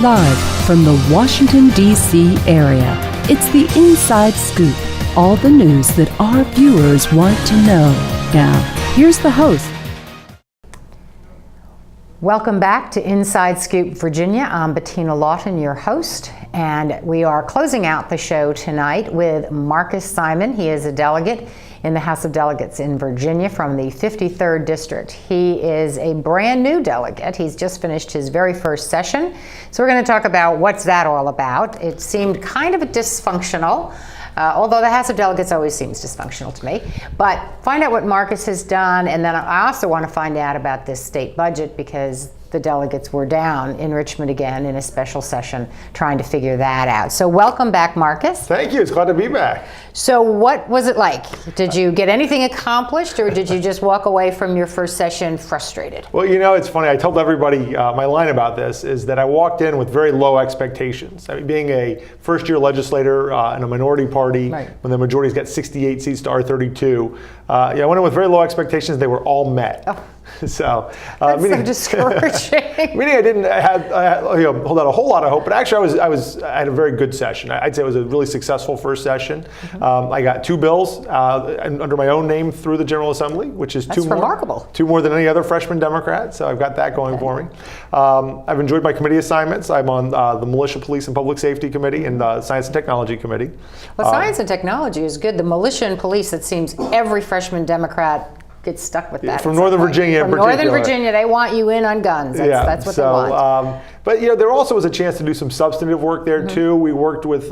Live from the Washington, D.C. area, it's the Inside Scoop. All the news that our viewers want to know. Now, here's the host. Welcome back to Inside Scoop Virginia. I'm Bettina Lawton, your host, and we are closing out the show tonight with Marcus Simon. He is a delegate in the House of Delegates in Virginia from the 53rd District. He is a brand new delegate. He's just finished his very first session. So we're going to talk about what's that all about. It seemed kind of dysfunctional. Although the House of Delegates always seems dysfunctional to me. But find out what Marcus has done, and then I also want to find out about this state budget because the delegates were down in Richmond again in a special session trying to figure that out. So welcome back, Marcus. Thank you. It's glad to be back. So what was it like? Did you get anything accomplished, or did you just walk away from your first session frustrated? Well, you know, it's funny. I told everybody my line about this is that I walked in with very low expectations. I mean, being a first-year legislator in a minority party, right, when the majority's got 68 seats to R32, I went in with very low expectations. They were all met. Oh. So, that's so discouraging. Meaning I didn't hold out a whole lot of hope, but actually I had a very good session. I'd say it was a really successful first session. Mm-hmm. I got two bills under my own name through the General Assembly, which is two more than any other freshman Democrat. So I've got that going for me. I've enjoyed my committee assignments. I'm on the Militia, Police, and Public Safety Committee and the Science and Technology Committee. Well, Science and Technology is good. The Militia and Police, it seems every freshman Democrat gets stuck with that. From Northern Virginia in particular. Northern Virginia, they want you in on guns. That's what they want. But there also was a chance to do some substantive work there too. We worked with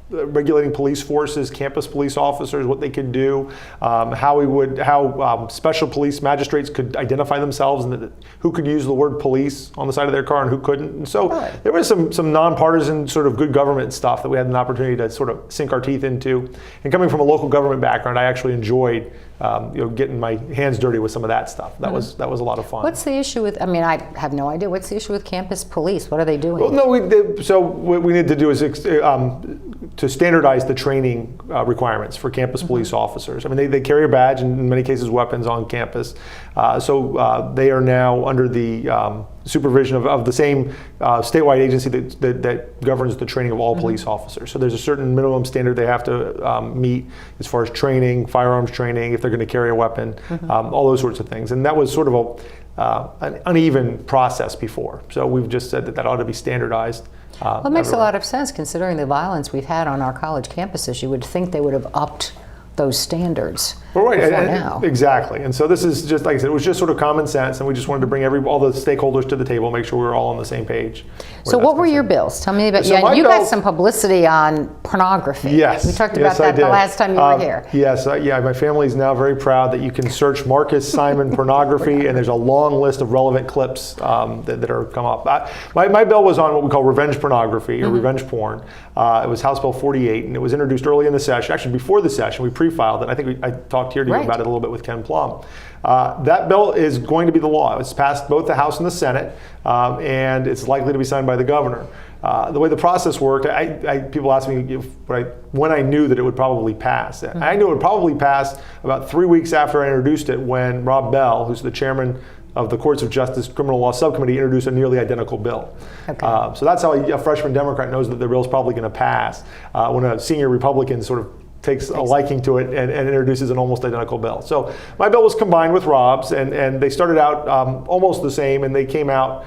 regulating police forces, campus police officers, what they could do, how special police magistrates could identify themselves and who could use the word police on the side of their car and who couldn't. And so there was some nonpartisan sort of good government stuff that we had an opportunity to sort of sink our teeth into. And coming from a local government background, I actually enjoyed getting my hands dirty with some of that stuff. That was a lot of fun. What's the issue with? I mean, I have no idea. What's the issue with campus police? What are they doing? Well, no, what we need to do is to standardize the training requirements for campus police officers. I mean, they carry a badge and in many cases weapons on campus. So they are now under the supervision of the same statewide agency that governs the training of all police officers. So there's a certain minimum standard they have to meet as far as training, firearms training, if they're going to carry a weapon, all those sorts of things. And that was sort of an uneven process before. So we've just said that ought to be standardized. Well, it makes a lot of sense considering the violence we've had on our college campuses. You would think they would have upped those standards. Well, right, and exactly. And so this is just, like I said, it was just sort of common sense, and we just wanted to bring all the stakeholders to the table, make sure we were all on the same page. So what were your bills? Tell me about, you got some publicity on pornography. Yes. We talked about that the last time you were here. Yes, my family is now very proud that you can search Marcus Simon pornography, and there's a long list of relevant clips that are come up. My bill was on what we call revenge pornography, or revenge porn. It was House Bill 48, and it was introduced early in the session. Actually, before the session, we pre-filed it. I think I talked here to you about it a little bit with Ken Plum. That bill is going to be the law. It's passed both the House and the Senate, and it's likely to be signed by the governor. The way the process worked, people ask me when I knew that it would probably pass. I knew it would probably pass about 3 weeks after I introduced it, when Rob Bell, who's the chairman of the Courts of Justice Criminal Law Subcommittee, introduced a nearly identical bill. Okay. So that's how a freshman Democrat knows that the bill is probably going to pass, when a senior Republican sort of takes a liking to it and introduces an almost identical bill. So my bill was combined with Rob's, and they started out almost the same, and they came out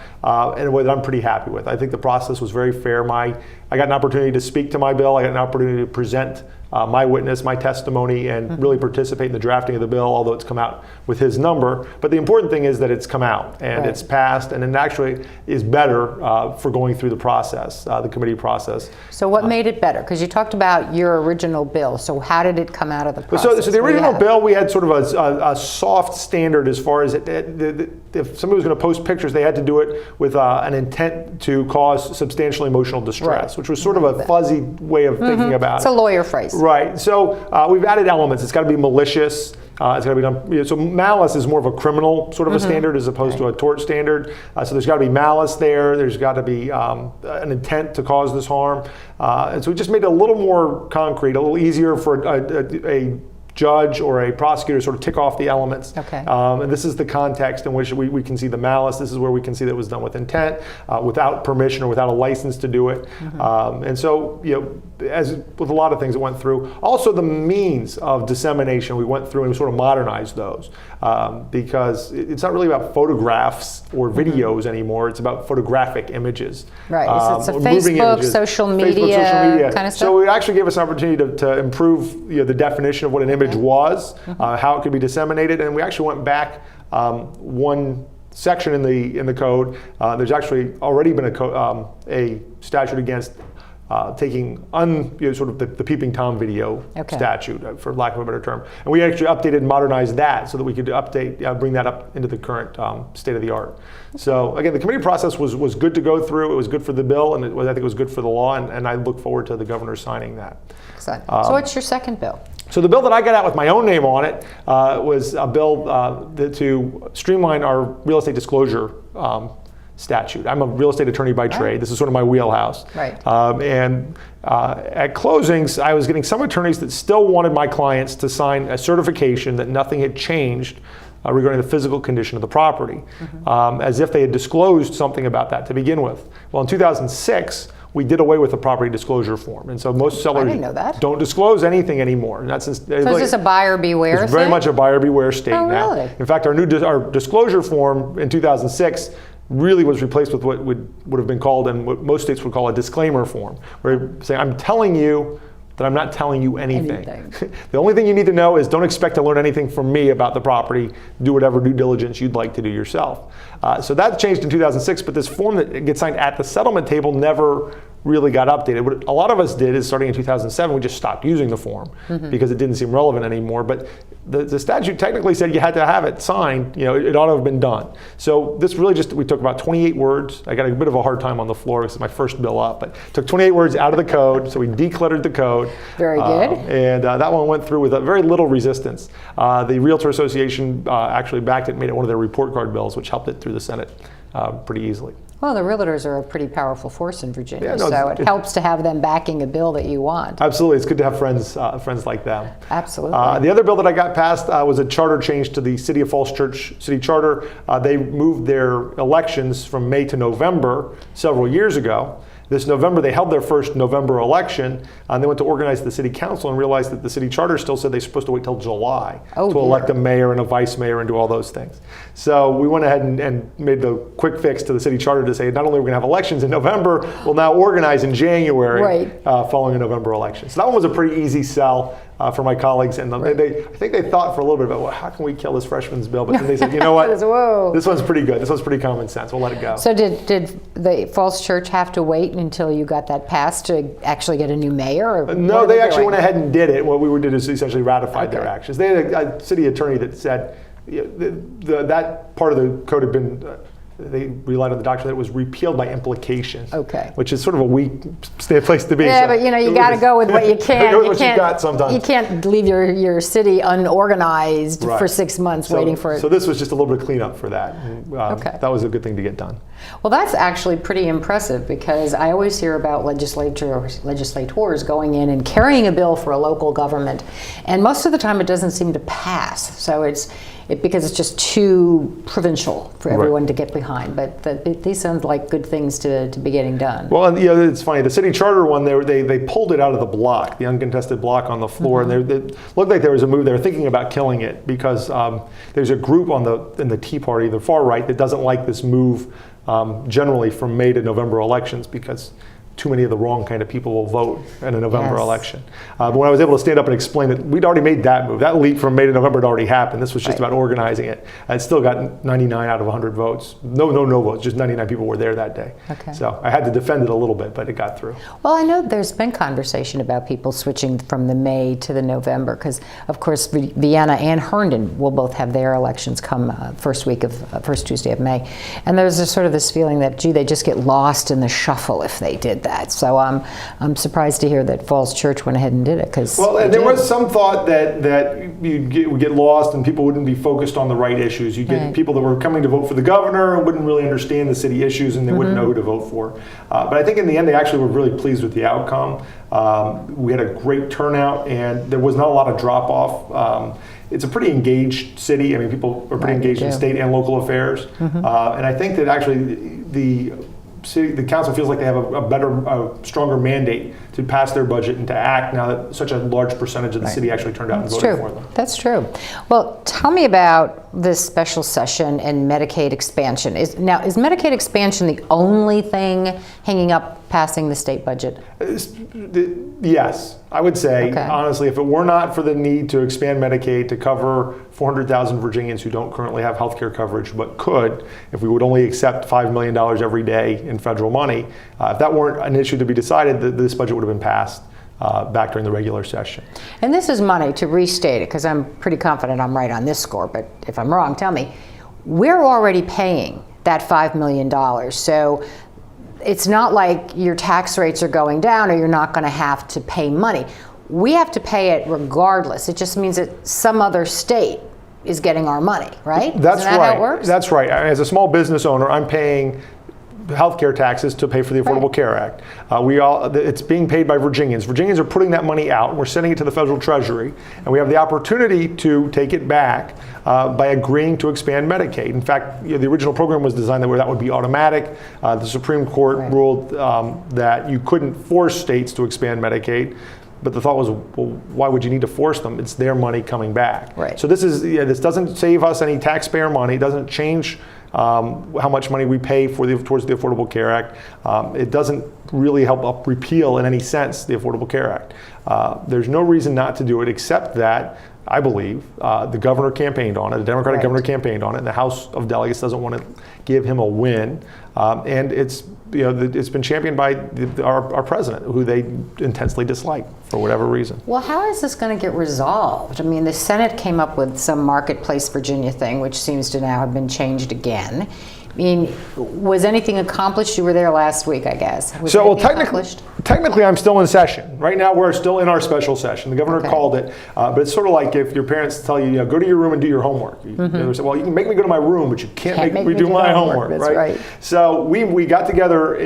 in a way that I'm pretty happy with. I think the process was very fair. I got an opportunity to speak to my bill. I got an opportunity to present my witness, my testimony, and really participate in the drafting of the bill, although it's come out with his number. But the important thing is that it's come out, and it's passed, and it actually is better for going through the process, the committee process. So what made it better? Because you talked about your original bill. So how did it come out of the process? So the original bill, we had sort of a soft standard as far as if somebody was going to post pictures, they had to do it with an intent to cause substantial emotional distress, which was sort of a fuzzy way of thinking about it. It's a lawyer phrase. Right. So we've added elements. It's got to be malicious. It's got to be done. So malice is more of a criminal sort of a standard as opposed to a tort standard. So there's got to be malice there. There's got to be an intent to cause this harm. And so we just made it a little more concrete, a little easier for a judge or a prosecutor sort of tick off the elements. Okay. And this is the context in which we can see the malice. This is where we can see that it was done with intent, without permission or without a license to do it. And so, as with a lot of things that went through, also the means of dissemination we went through and we sort of modernized those, because it's not really about photographs or videos anymore. It's about photographic images. Right. It's a moving Facebook, images. social media kind of stuff. So it actually gave us an opportunity to improve the definition of what an image was, how it could be disseminated, and we actually went back one section in the code. There's actually already been a statute against taking sort of the peeping Tom video statute, for lack of a better term, and we actually updated and modernized that so that we could bring that up into the current state of the art. So again, the committee process was good to go through. It was good for the bill, and I think it was good for the law, and I look forward to the governor signing that. Excellent. So what's your second bill? So the bill that I got out with my own name on it was a bill to streamline our real estate disclosure statute. I'm a real estate attorney by trade. This is sort of my wheelhouse. Right. And at closings, I was getting some attorneys that still wanted my clients to sign a certification that nothing had changed regarding the physical condition of the property, as if they had disclosed something about that to begin with. Well, in 2006, we did away with the property disclosure form, and so most sellers don't disclose anything anymore. And that's so is this a buyer beware thing? It's very much a buyer beware state now. Really? In fact, our disclosure form in 2006 really was replaced with what would have been called, and what most states would call, a disclaimer form, where you say, I'm telling you that I'm not telling you anything. The only thing you need to know is don't expect to learn anything from me about the property. Do whatever due diligence you'd like to do yourself. So that changed in 2006, but this form that gets signed at the settlement table never really got updated. What a lot of us did is, starting in 2007, we just stopped using the form because it didn't seem relevant anymore. But the statute technically said you had to have it signed. It ought to have been done. So this really we took about 28 words. I got a bit of a hard time on the floor because it's my first bill up, but took 28 words out of the code. So we decluttered the code. Very good. And that one went through with very little resistance. The Realtor Association actually backed it, made it one of their report card bills, which helped it through the Senate pretty easily. Well, the realtors are a pretty powerful force in Virginia, so it helps to have them backing a bill that you want. Absolutely. It's good to have friends like them. Absolutely. The other bill that I got passed was a charter change to the City of Falls Church city charter. They moved their elections from May to November several years ago. This November, they held their first November election, and they went to organize the city council and realized that the city charter still said they're supposed to wait till July to elect a mayor and a vice mayor and do all those things. So we went ahead and made the quick fix to the city charter to say, not only are we going to have elections in November, we'll now organize in January following a November election. So that one was a pretty easy sell for my colleagues, and I think they thought for a little bit about, well, how can we kill this freshman's bill? But then they said, you know what, this one's pretty good. This one's pretty common sense. We'll let it go. So did the Falls Church have to wait until you got that passed to actually get a new mayor? Or no, they actually went ahead and did it. What we did is essentially ratified their actions. They had a city attorney that said that part of the code had been they relied on the doctrine that it was repealed by implication. Which is sort of a weak place to be. Yeah, so, but you got to go with what you can. You got sometimes. You can't leave your city unorganized for 6 months waiting for it. So this was just a little bit of cleanup for that. That was a good thing to get done. Well, that's actually pretty impressive, because I always hear about legislators going in and carrying a bill for a local government, and most of the time it doesn't seem to pass. So because it's just too provincial for everyone to get behind. But these sound like good things to be getting done. Well, it's funny. The city charter one, they pulled it out of the block, the uncontested block on the floor, and it looked like there was a move. They were thinking about killing it because there's a group in the Tea Party, the far right, that doesn't like this move generally from May to November elections, because too many of the wrong kind of people will vote in a November election. But when I was able to stand up and explain that we'd already made that move, that leap from May to November had already happened. This was just about organizing it. And it still got 99 out of 100 votes. No votes, just 99 people were there that day. So I had to defend it a little bit, but it got through. Well, I know there's been conversation about people switching from the May to the November, because of course Vienna and Herndon will both have their elections come first Tuesday of May. And there's sort of this feeling that, gee, they just get lost in the shuffle if they did that. So I'm surprised to hear that Falls Church went ahead and did it. Well, and there was some thought that would get lost and people wouldn't be focused on the right issues. You get people that were coming to vote for the governor and wouldn't really understand the city issues, and they wouldn't know who to vote for. But I think in the end, they actually were really pleased with the outcome. We had a great turnout, and there was not a lot of drop off. It's a pretty engaged city. I mean, people are pretty engaged in state and local affairs. And I think that actually the council feels like they have a stronger mandate to pass their budget and to act now that such a large percentage of the city actually turned out and voted for them. That's true. Well, tell me about this special session and Medicaid expansion. Is Medicaid expansion the only thing hanging up passing the state budget? Yes, I would say, honestly, if it were not for the need to expand Medicaid to cover 400,000 Virginians who don't currently have health care coverage but could, if we would only accept $5 million every day in federal money, if that weren't an issue to be decided, this budget would have been passed back during the regular session. And this is money, to restate it, because I'm pretty confident I'm right on this score, but if I'm wrong, tell me. We're already paying that $5 million. So it's not like your tax rates are going down or you're not going to have to pay money. We have to pay it regardless. It just means that some other state is getting our money, right? That's Isn't that right. how it works? That's right. As a small business owner, I'm paying healthcare taxes to pay for the Affordable Care Act. It's being paid by Virginians. Virginians are putting that money out. We're sending it to the federal treasury, and we have the opportunity to take it back by agreeing to expand Medicaid. In fact, the original program was designed that would be automatic. The Supreme Court ruled that you couldn't force states to expand Medicaid. But the thought was, well, why would you need to force them? It's their money coming back. Right. So this doesn't save us any taxpayer money. It doesn't change how much money we pay towards the Affordable Care Act. It doesn't really help repeal in any sense the Affordable Care Act. There's no reason not to do it except that I believe the governor campaigned on it, the Democratic governor campaigned on it, and the House of Delegates doesn't want to give him a win. And it's been championed by our president, who they intensely dislike for whatever reason. Well, how is this going to get resolved? I mean, the Senate came up with some Marketplace Virginia thing, which seems to now have been changed again. I mean, was anything accomplished? You were there last week, I guess. Technically, I'm still in session. Right now, we're still in our special session. The governor called it, but it's sort of like if your parents tell you, go to your room and do your homework. You say, well, you can make me go to my room, but you can't make me do my homework, That's right? So we got together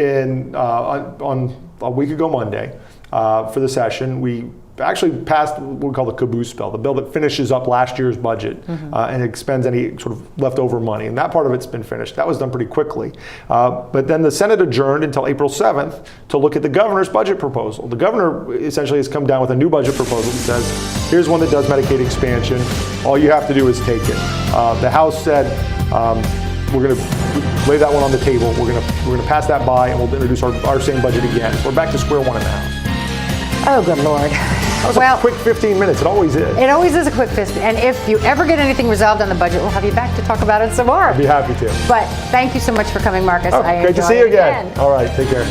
on a week ago Monday for the session. We actually passed what we call the caboose bill, the bill that finishes up last year's budget and expends any sort of leftover money. And that part of it's been finished. That was done pretty quickly. But then the Senate adjourned until April 7th to look at the governor's budget proposal. The governor essentially has come down with a new budget proposal that says, here's one that does Medicaid expansion. All you have to do is take it. The House said, we're going to lay that one on the table. We're going to pass that by, and we'll introduce our same budget again. So we're back to square one in the House. Oh, good Lord. That was a quick 15 minutes. It always is. It always is a quick 15. And if you ever get anything resolved on the budget, we'll have you back to talk about it some more. I'd be happy to. But thank you so much for coming, Marcus. Great to see you again. All right, take care.